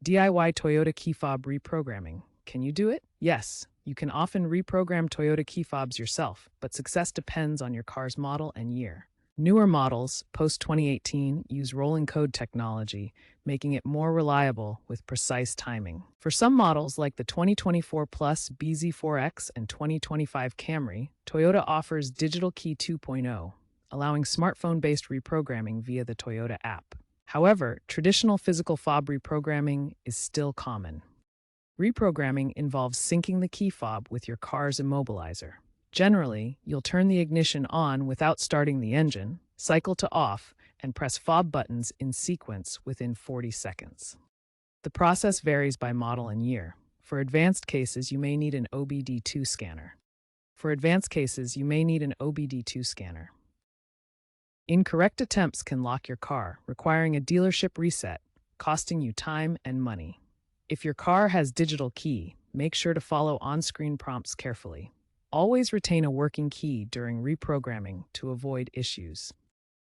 DIY Toyota key fob reprogramming. Can you do it? Yes, you can often reprogram Toyota key fobs yourself, but success depends on your car's model and year. Newer models, post 2018, use rolling code technology, making it more reliable with precise timing. For some models like the 2024 Plus BZ4X and 2025 Camry, Toyota offers Digital Key 2.0, allowing smartphone-based reprogramming via the Toyota app. However, traditional physical fob reprogramming is still common. Reprogramming involves syncing the key fob with your car's immobilizer. Generally, you'll turn the ignition on without starting the engine, cycle to off, and press fob buttons in sequence within 40 seconds. The process varies by model and year. For advanced cases, you may need an OBD2 scanner. Incorrect attempts can lock your car, requiring a dealership reset, costing you time and money. If your car has digital key, make sure to follow on-screen prompts carefully. Always retain a working key during reprogramming to avoid issues.